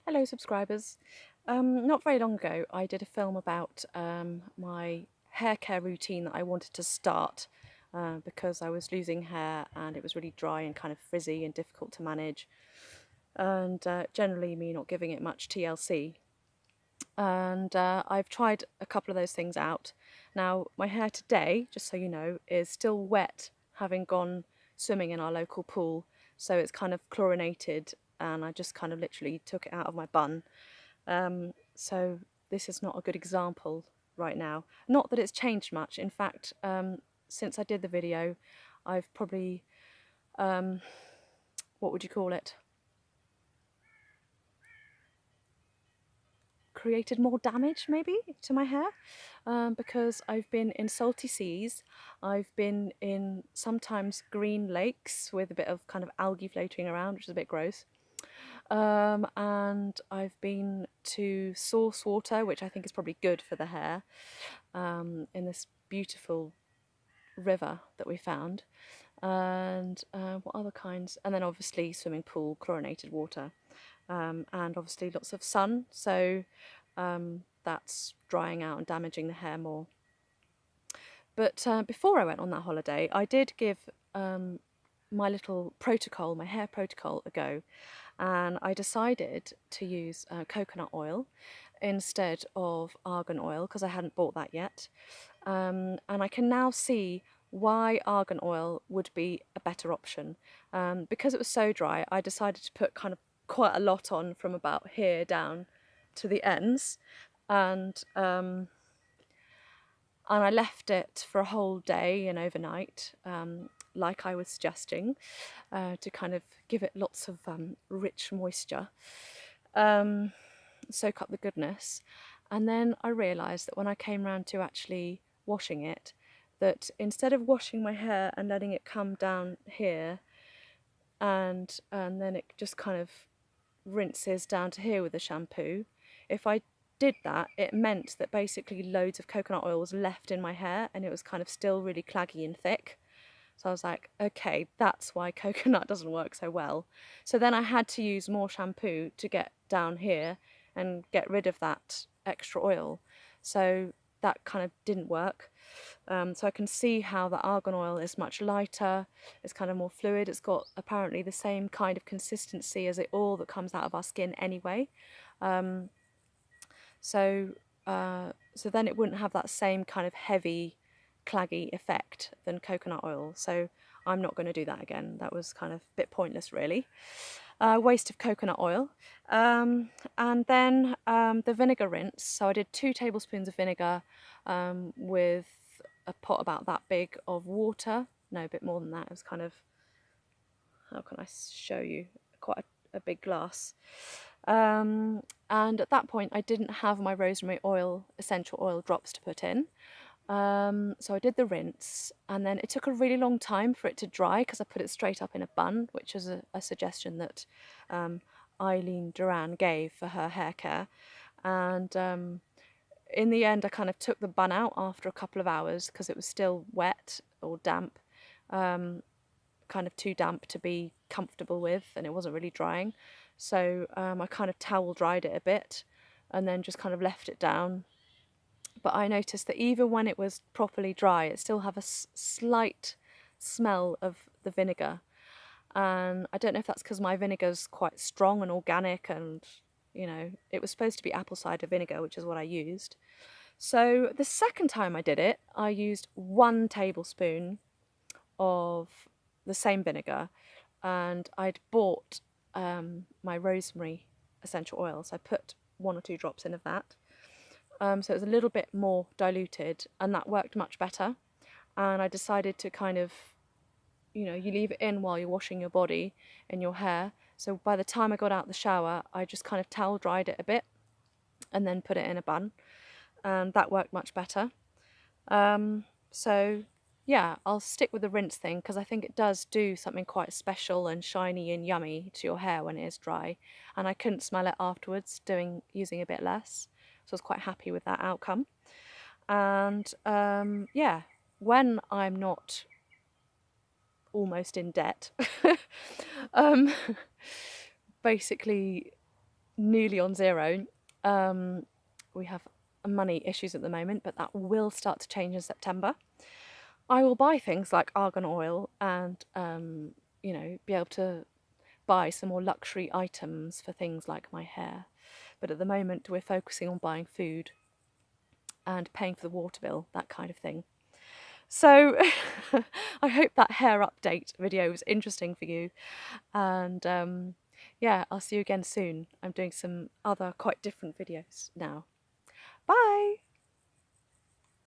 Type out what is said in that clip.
Hello subscribers. Not very long ago I did a film about my hair care routine that I wanted to start because I was losing hair and it was really dry and kind of frizzy and difficult to manage, and generally me not giving it much TLC. And I've tried a couple of those things out. Now my hair today, just so you know, is still wet, having gone swimming in our local pool, so it's kind of chlorinated, and I just kind of literally took it out of my bun. So this is not a good example right now. Not that it's changed much. In fact, since I did the video, I've probably, what would you call it? Created more damage maybe to my hair, because I've been in salty seas, I've been in sometimes green lakes with a bit of kind of algae floating around, which is a bit gross. And I've been to source water, which I think is probably good for the hair, in this beautiful river that we found. And what other kinds? And then obviously swimming pool, chlorinated water, and obviously lots of sun. So that's drying out and damaging the hair more. But before I went on that holiday, I did give my little protocol, my hair protocol, a go, and I decided to use coconut oil instead of argan oil because I hadn't bought that yet. And I can now see why argan oil would be a better option. Because it was so dry, I decided to put kind of quite a lot on from about here down to the ends, and I left it for a whole day and overnight, like I was suggesting, to kind of give it lots of rich moisture, soak up the goodness. And then I realised that when I came round to actually washing it, that instead of washing my hair and letting it come down here and then it just kind of rinses down to here with the shampoo, if I did that, it meant that basically loads of coconut oil was left in my hair and it was kind of still really claggy and thick. So I was like, okay, that's why coconut doesn't work so well. So then I had to use more shampoo to get down here and get rid of that extra oil. So that kind of didn't work. So I can see how the argan oil is much lighter, it's kind of more fluid, it's got apparently the same kind of consistency as the oil that comes out of our skin anyway. So then it wouldn't have that same kind of heavy, claggy effect than coconut oil. So I'm not going to do that again. That was kind of a bit pointless, really. Waste of coconut oil. And then the vinegar rinse. So I did 2 tablespoons of vinegar with a pot about that big of water. No, a bit more than that. It was kind of, how can I show you? Quite a big glass. And at that point I didn't have my rosemary oil, essential oil drops to put in. So I did the rinse, and then it took a really long time for it to dry because I put it straight up in a bun, which is a suggestion that Eileen Duran gave for her hair care. And in the end I kind of took the bun out after a couple of hours because it was still wet or damp, kind of too damp to be comfortable with, and it wasn't really drying. So I kind of towel dried it a bit and then just kind of left it down. But I noticed that even when it was properly dry, it still had a slight smell of the vinegar. And I don't know if that's because my vinegar's quite strong and organic, and you know, it was supposed to be apple cider vinegar, which is what I used. So the second time I did it, I used 1 tablespoon of the same vinegar, and I'd bought my rosemary essential oil, so I put 1 or 2 drops in of that. So it was a little bit more diluted, and that worked much better. And I decided to kind of, you know, you leave it in while you're washing your body and your hair. So by the time I got out the shower, I just kind of towel dried it a bit and then put it in a bun, and that worked much better. So yeah, I'll stick with the rinse thing because I think it does do something quite special and shiny and yummy to your hair when it is dry, and I couldn't smell it afterwards using a bit less, so I was quite happy with that outcome. And yeah, when I'm not almost in debt, basically nearly on zero. We have money issues at the moment, but that will start to change in September. I will buy things like argan oil and, you know, be able to buy some more luxury items for things like my hair. But at the moment, we're focusing on buying food and paying for the water bill, that kind of thing. So I hope that hair update video was interesting for you. And yeah, I'll see you again soon. I'm doing some other quite different videos now. Bye!